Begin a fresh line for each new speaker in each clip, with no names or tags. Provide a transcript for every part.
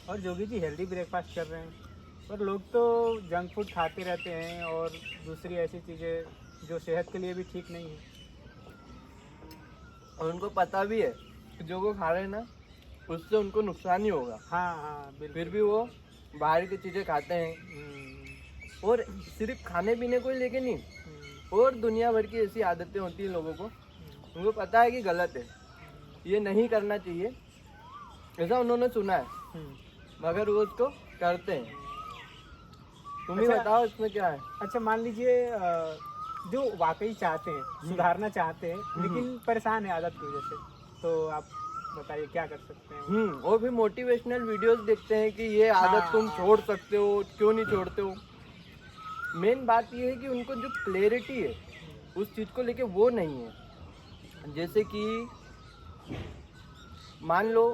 और Jogi ji healthy breakfast कर रहे हैं, पर लोग तो जंक फूड खाते रहते हैं और दूसरी ऐसी चीज़ें जो सेहत के लिए भी ठीक नहीं है।
और उनको पता भी है कि जो वो खा रहे हैं ना उससे उनको नुकसान ही होगा,
हाँ हाँ बिल्कुल।
फिर भी वो बाहर की चीज़ें खाते हैं। और सिर्फ खाने पीने को ही लेके नहीं, और दुनिया भर की ऐसी आदतें होती हैं लोगों को, उनको पता है कि गलत है, ये नहीं करना चाहिए, ऐसा उन्होंने सुना है, मगर वो उसको करते हैं। तुम ही
अच्छा,
बताओ इसमें क्या है।
अच्छा मान लीजिए जो वाकई चाहते हैं, सुधारना चाहते हैं, लेकिन परेशान है आदत की वजह से, तो आप बताइए क्या कर सकते हैं?
और फिर मोटिवेशनल वीडियोस देखते हैं कि ये आदत तुम छोड़ सकते हो, क्यों नहीं छोड़ते हो। मेन बात ये है कि उनको जो क्लैरिटी है उस चीज़ को लेके वो नहीं है। जैसे कि मान लो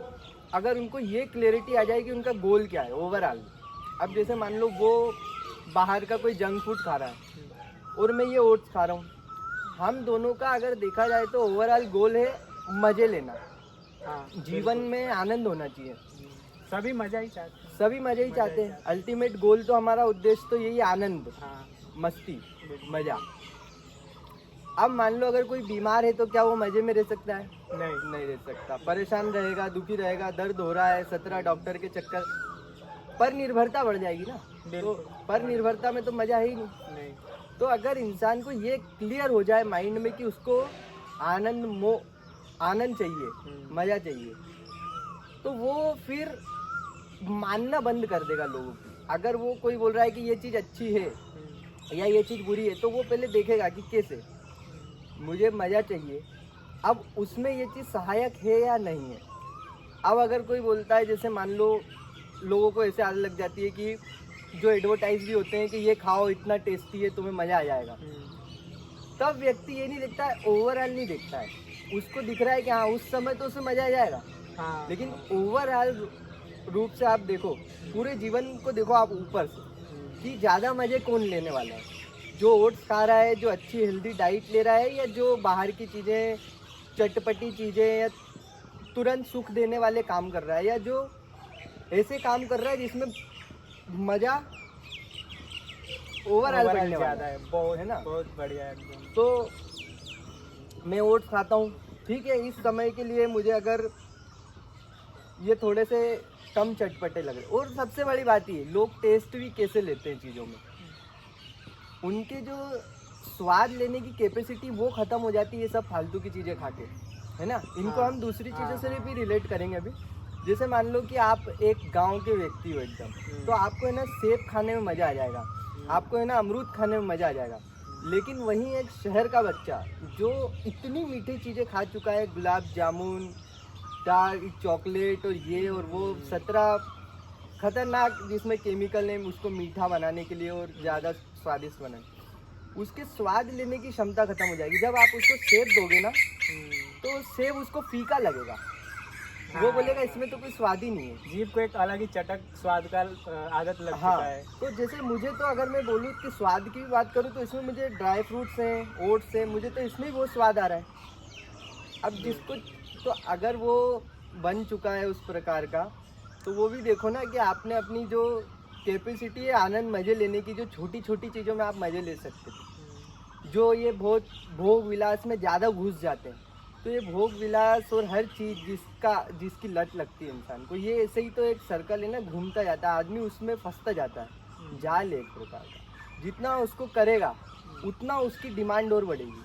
अगर उनको ये क्लैरिटी आ जाए कि उनका गोल क्या है ओवरऑल। अब जैसे मान लो वो बाहर का कोई जंक फूड खा रहा है और मैं ये ओट्स खा रहा हूँ, हम दोनों का अगर देखा जाए तो ओवरऑल गोल है मज़े लेना।
हाँ,
जीवन में आनंद होना चाहिए,
सभी मजा ही चाहते हैं।
सभी मज़े ही चाहते हैं। अल्टीमेट गोल तो हमारा उद्देश्य तो यही आनंद,
हाँ,
मस्ती, मज़ा। अब मान लो अगर कोई बीमार है तो क्या वो मज़े में रह सकता है? नहीं रह सकता, परेशान रहेगा, दुखी रहेगा, दर्द हो रहा है, 17 डॉक्टर के चक्कर, पर निर्भरता बढ़ जाएगी ना। तो पर निर्भरता में तो मज़ा है ही नहीं। तो अगर इंसान को ये क्लियर हो जाए माइंड में कि उसको आनंद चाहिए, मज़ा चाहिए, तो वो फिर मानना बंद कर देगा लोगों की। अगर वो कोई बोल रहा है कि ये चीज़ अच्छी है या ये चीज़ बुरी है, तो वो पहले देखेगा कि कैसे, मुझे मज़ा चाहिए, अब उसमें ये चीज़ सहायक है या नहीं है। अब अगर कोई बोलता है, जैसे मान लो लोगों को ऐसे आदत लग जाती है कि जो एडवर्टाइज भी होते हैं कि ये खाओ इतना टेस्टी है तुम्हें मज़ा आ जाएगा, तब व्यक्ति ये नहीं देखता है, ओवरऑल नहीं देखता है, उसको दिख रहा है कि हाँ उस समय तो उसे मज़ा आ जाएगा।
हाँ,
लेकिन ओवरऑल रूप से आप देखो, पूरे जीवन को देखो आप ऊपर से, कि ज़्यादा मज़े कौन लेने वाला है, जो ओट्स खा रहा है, जो अच्छी हेल्दी डाइट ले रहा है, या जो बाहर की चीज़ें, चटपटी चीज़ें या तुरंत सुख देने वाले काम कर रहा है, या जो ऐसे काम कर रहा है जिसमें मज़ा ओवरऑल बढ़ने वाला है,
बहुत
है ना।
बहुत बढ़िया है एकदम।
तो मैं ओट्स खाता हूँ, ठीक है, इस समय के लिए मुझे अगर ये थोड़े से कम चटपटे लग रहे, और सबसे बड़ी बात ये, लोग टेस्ट भी कैसे लेते हैं चीज़ों में, उनके जो स्वाद लेने की कैपेसिटी वो ख़त्म हो जाती है सब फालतू की चीज़ें खा के, है ना। इनको हम दूसरी चीज़ों से भी रिलेट करेंगे अभी। जैसे मान लो कि आप एक गांव के व्यक्ति हो एकदम, तो आपको है ना सेब खाने में मज़ा आ जाएगा, आपको है ना अमरूद खाने में मज़ा आ जाएगा। लेकिन वहीं एक शहर का बच्चा जो इतनी मीठी चीज़ें खा चुका है, गुलाब जामुन, डार्क चॉकलेट और ये और वो 17 खतरनाक जिसमें केमिकल है उसको मीठा बनाने के लिए और ज़्यादा स्वादिष्ट बनाए, उसके स्वाद लेने की क्षमता खत्म हो जाएगी। जब आप उसको सेब दोगे ना तो सेब उसको फीका लगेगा, वो बोलेगा इसमें तो कोई स्वाद ही नहीं है,
जीभ को एक अलग ही चटक स्वाद का आदत लग चुका है।
तो जैसे मुझे तो अगर मैं बोलूँ कि स्वाद की भी बात करूँ तो इसमें मुझे ड्राई फ्रूट्स हैं, ओट्स हैं, मुझे तो इसमें ही बहुत स्वाद आ रहा है। अब जिसको, तो अगर वो बन चुका है उस प्रकार का, तो वो भी देखो ना कि आपने अपनी जो कैपेसिटी है आनंद मज़े लेने की, जो छोटी छोटी चीज़ों में आप मज़े ले सकते थे, जो ये बहुत भोग विलास में ज़्यादा घुस जाते हैं, तो ये भोग विलास और हर चीज़ जिसकी लत लगती है इंसान को, ये ऐसे ही तो एक सर्कल है ना, घूमता जाता है, आदमी उसमें फंसता जाता है, जाल है एक प्रकार का। जितना उसको करेगा उतना उसकी डिमांड और बढ़ेगी,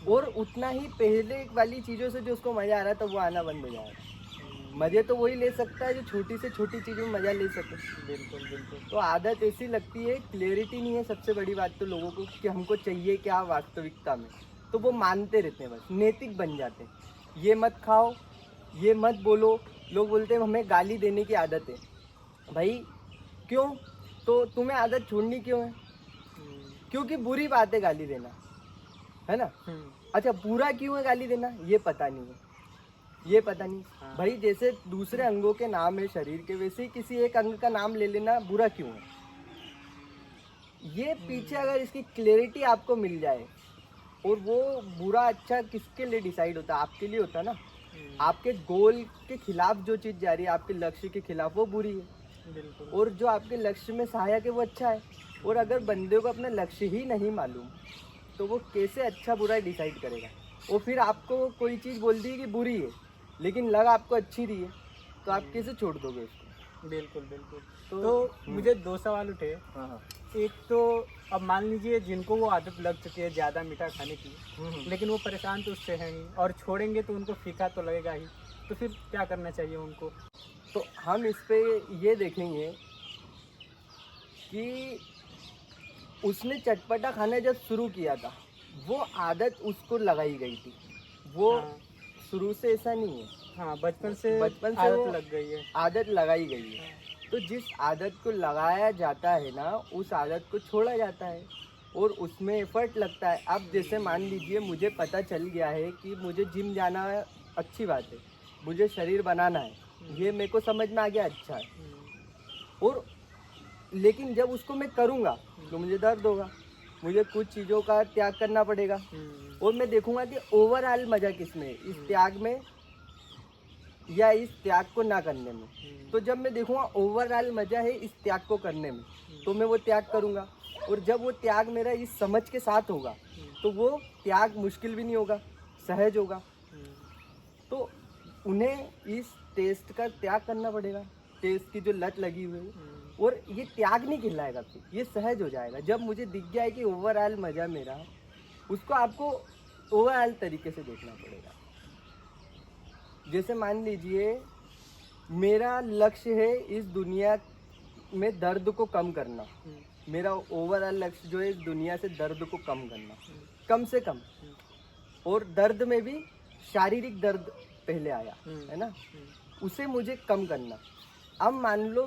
और उतना ही पहले वाली चीज़ों से जो उसको मज़ा आ रहा था वो आना बंद हो जाएगा। मज़े तो वही ले सकता है जो छोटी से छोटी चीज़ों में मज़ा ले सके।
बिल्कुल बिल्कुल।
तो आदत ऐसी लगती है, क्लैरिटी नहीं है सबसे बड़ी बात तो लोगों को कि हमको चाहिए क्या वास्तविकता में, तो वो मानते रहते हैं, बस नैतिक बन जाते हैं। ये मत खाओ, ये मत बोलो, लोग बोलते हैं हमें गाली देने की आदत है, भाई क्यों, तो तुम्हें आदत छोड़नी क्यों है? क्योंकि बुरी बात है गाली देना, है ना। अच्छा बुरा क्यों है गाली देना, ये पता नहीं है, ये पता नहीं। भाई जैसे दूसरे अंगों के नाम है शरीर के, वैसे ही किसी एक अंग का नाम ले लेना बुरा क्यों है? ये पीछे अगर इसकी क्लैरिटी आपको मिल जाए, और वो बुरा अच्छा किसके लिए डिसाइड होता है, आपके लिए होता है ना। आपके गोल के खिलाफ जो चीज जा रही है, आपके लक्ष्य के खिलाफ, वो बुरी है।
बिल्कुल।
और जो आपके लक्ष्य में सहायक है वो अच्छा है। और अगर बंदे को अपना लक्ष्य ही नहीं मालूम तो वो कैसे अच्छा बुरा डिसाइड करेगा। और फिर आपको कोई चीज़ बोल दी कि बुरी है लेकिन लग आपको अच्छी रही है, तो आप कैसे छोड़ दोगे उसको।
बिल्कुल बिल्कुल।
तो-
तो मुझे दो सवाल उठे।
हाँ
एक तो अब मान लीजिए जिनको वो आदत लग चुकी है ज़्यादा मीठा खाने की, लेकिन वो परेशान तो उससे हैं ही, और छोड़ेंगे तो उनको फीका तो लगेगा ही, तो फिर क्या करना चाहिए उनको?
तो हम इस पे ये देखेंगे कि उसने चटपटा खाना जब शुरू किया था वो आदत उसको लगाई गई थी। वो
हाँ
शुरू से ऐसा नहीं है,
हाँ, बचपन से
बचपन से
आदत
वो
लग गई है।
आदत लगाई गई है। तो जिस आदत को लगाया जाता है ना, उस आदत को छोड़ा जाता है और उसमें एफर्ट लगता है। अब जैसे मान लीजिए मुझे पता चल गया है कि मुझे जिम जाना अच्छी बात है, मुझे शरीर बनाना है, ये मेरे को समझ में आ गया, अच्छा है। और लेकिन जब उसको मैं करूँगा तो मुझे दर्द होगा, मुझे कुछ चीज़ों का त्याग करना पड़ेगा। और मैं देखूंगा कि ओवरऑल मजा किसमें है, इस त्याग में या इस त्याग को ना करने में। तो जब मैं देखूंगा ओवरऑल मजा है इस त्याग को करने में, तो मैं वो त्याग करूंगा। और जब वो त्याग मेरा इस समझ के साथ होगा तो वो त्याग मुश्किल भी नहीं होगा, सहज होगा। तो उन्हें इस टेस्ट का त्याग करना पड़ेगा, टेस्ट की जो लत लगी हुई है। और ये त्याग नहीं खिलाएगा, फिर ये सहज हो जाएगा। जब मुझे दिख गया है कि ओवरऑल मजा मेरा, उसको आपको ओवरऑल तरीके से देखना पड़ेगा। जैसे मान लीजिए मेरा लक्ष्य है इस दुनिया में दर्द को कम करना, मेरा ओवरऑल लक्ष्य जो है इस दुनिया से दर्द को कम करना, कम से कम। और दर्द में भी शारीरिक दर्द पहले आया है ना, उसे मुझे कम करना। अब मान लो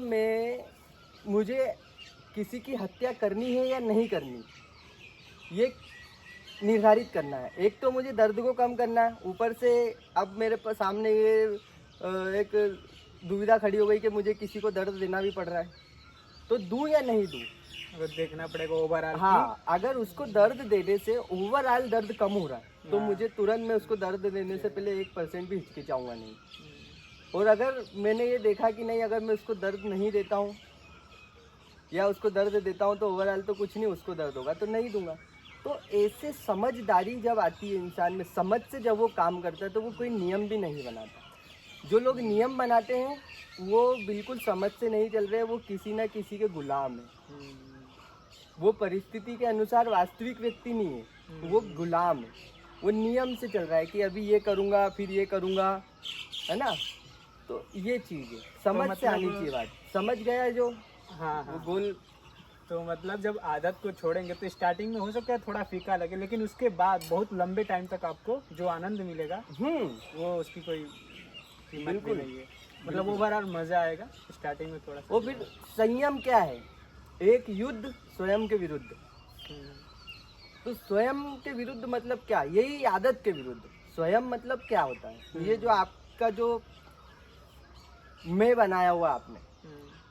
मुझे किसी की हत्या करनी है या नहीं करनी, ये निर्धारित करना है। एक तो मुझे दर्द को कम करना है, ऊपर से अब मेरे पास सामने ये एक दुविधा खड़ी हो गई कि मुझे किसी को दर्द देना भी पड़ रहा है, तो दूं या नहीं दूं।
अगर देखना पड़ेगा ओवरऑल।
हाँ, अगर उसको दर्द देने से ओवरऑल दर्द कम हो रहा है तो मुझे तुरंत में उसको दर्द देने से पहले 1% भी हिचकिचाऊंगा नहीं। और अगर मैंने ये देखा कि नहीं, अगर मैं उसको दर्द नहीं देता हूँ या उसको दर्द देता हूँ तो ओवरऑल तो कुछ नहीं, उसको दर्द होगा तो नहीं दूंगा। तो ऐसे समझदारी जब आती है इंसान में, समझ से जब वो काम करता है तो वो कोई नियम भी नहीं बनाता। जो लोग नियम बनाते हैं वो बिल्कुल समझ से नहीं चल रहे, वो किसी ना किसी के गुलाम है। वो परिस्थिति के अनुसार वास्तविक व्यक्ति नहीं है, वो गुलाम है। वो नियम से चल रहा है कि अभी ये करूँगा फिर ये करूँगा, है ना। तो ये चीज़ है, समझ से आनी चाहिए बात। समझ गया है जो
हाँ
वो
हाँ।
गोल।
तो मतलब जब आदत को छोड़ेंगे तो स्टार्टिंग में हो सकता है थोड़ा फीका लगे, लेकिन उसके बाद बहुत लंबे टाइम तक आपको जो आनंद मिलेगा वो उसकी कोई कीमत भी
बिल्कुल।
नहीं है। मतलब ओवरऑल मजा आएगा, स्टार्टिंग में थोड़ा सा।
वो फिर संयम क्या है, एक युद्ध स्वयं के विरुद्ध। तो स्वयं के विरुद्ध मतलब क्या, यही आदत के विरुद्ध। स्वयं मतलब क्या होता है, ये जो आपका जो मैं बनाया हुआ आपने,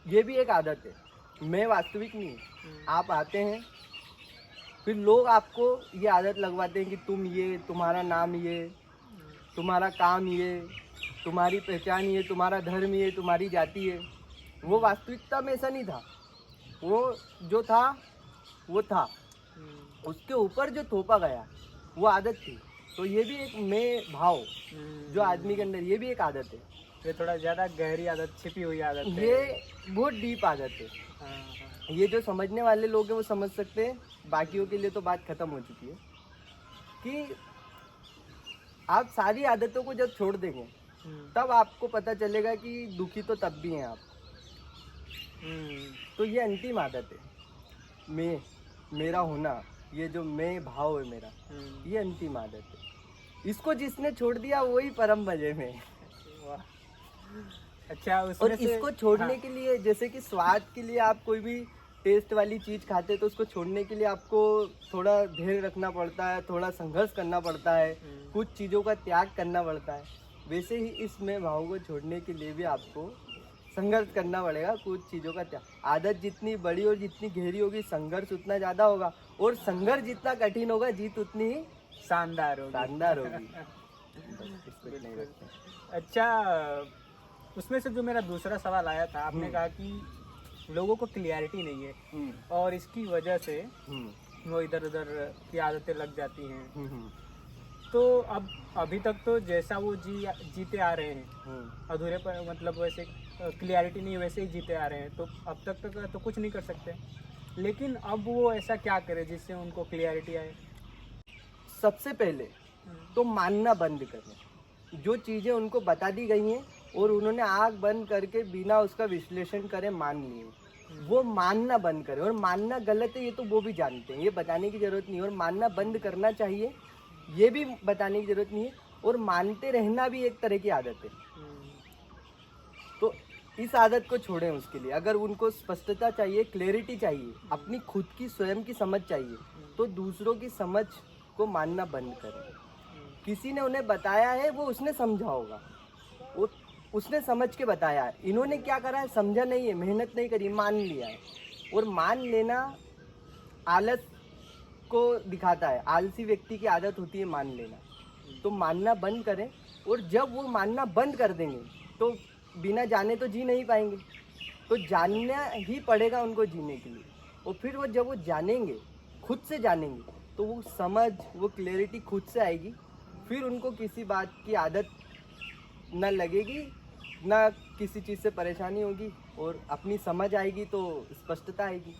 ये भी एक आदत है। मैं वास्तविक नहीं है। आप आते हैं, फिर लोग आपको ये आदत लगवाते हैं कि तुम ये, तुम्हारा नाम ये, तुम्हारा काम ये, तुम्हारी पहचान ये, तुम्हारा धर्म ये, तुम्हारी जाति है। वो वास्तविकता में ऐसा नहीं था। वो जो था वो था, उसके ऊपर जो थोपा गया वो आदत थी। तो ये भी एक मैं भाव जो आदमी के अंदर, ये भी एक आदत है।
ये थोड़ा ज्यादा गहरी आदत, छिपी हुई आदत है।
ये बहुत डीप आदत है।
हाँ, हाँ।
ये जो समझने वाले लोग हैं वो समझ सकते हैं, बाकियों के लिए तो बात खत्म हो चुकी है। कि आप सारी आदतों को जब छोड़ देंगे तब आपको पता चलेगा कि दुखी तो तब भी हैं आप। तो ये अंतिम आदत है, मेरा होना, ये जो मैं भाव है मेरा, ये अंतिम आदत है। इसको जिसने छोड़ दिया वही परम मजे में है।
वाह। अच्छा,
और
उसमें से
इसको छोड़ने के लिए, जैसे कि स्वाद के लिए आप कोई भी टेस्ट वाली चीज़ खाते हैं तो उसको छोड़ने के लिए आपको थोड़ा धैर्य रखना पड़ता है, थोड़ा संघर्ष करना पड़ता है, कुछ चीज़ों का त्याग करना पड़ता है। वैसे ही इस मैं भाव को छोड़ने के लिए भी आपको संघर्ष करना पड़ेगा, कुछ चीज़ों का त्याग। आदत जितनी बड़ी और जितनी गहरी होगी, संघर्ष उतना ज़्यादा होगा। और संघर्ष जितना कठिन होगा, जीत उतनी ही
शानदार होगी।
शानदार होगी। बस इसको इतना ही
बिल्कुल।
रखते हैं।
अच्छा, उसमें से जो मेरा दूसरा सवाल आया था, आपने कहा कि लोगों को क्लियरिटी नहीं है और इसकी वजह से वो इधर उधर की आदतें लग जाती हैं। तो अब अभी तक तो जैसा वो जीते आ रहे हैं, अधूरे पर मतलब वैसे क्लियरिटी नहीं वैसे ही जीते आ रहे हैं, तो अब तक तो कुछ नहीं कर सकते। लेकिन अब वो ऐसा क्या करे जिससे उनको क्लियरिटी आए?
सबसे पहले तो मानना बंद करें। जो चीज़ें उनको बता दी गई हैं और उन्होंने आँख बंद करके बिना उसका विश्लेषण करे मान लिए, वो मानना बंद करें। और मानना गलत है ये तो वो भी जानते हैं, ये बताने की ज़रूरत नहीं है। और मानना बंद करना चाहिए ये भी बताने की ज़रूरत नहीं है। और मानते रहना भी एक तरह की आदत है। तो इस आदत को छोड़ें। उसके लिए अगर उनको स्पष्टता चाहिए, क्लैरिटी चाहिए, अपनी खुद की स्वयं की समझ चाहिए, तो दूसरों की समझ को मानना बंद करें। किसी ने उन्हें बताया है, वो उसने समझा होगा, वो उसने समझ के बताया है। इन्होंने क्या करा है, समझा नहीं है, मेहनत नहीं करी, मान लिया है। और मान लेना आलस को दिखाता है। आलसी व्यक्ति की आदत होती है मान लेना। तो मानना बंद करें। और जब वो मानना बंद कर देंगे तो बिना जाने तो जी नहीं पाएंगे, तो जानना ही पड़ेगा उनको जीने के लिए। और फिर वो जब वो जानेंगे, खुद से जानेंगे, तो वो समझ, वो क्लैरिटी खुद से आएगी। फिर उनको किसी बात की आदत न लगेगी, ना किसी चीज़ से परेशानी होगी, और अपनी समझ आएगी तो स्पष्टता आएगी।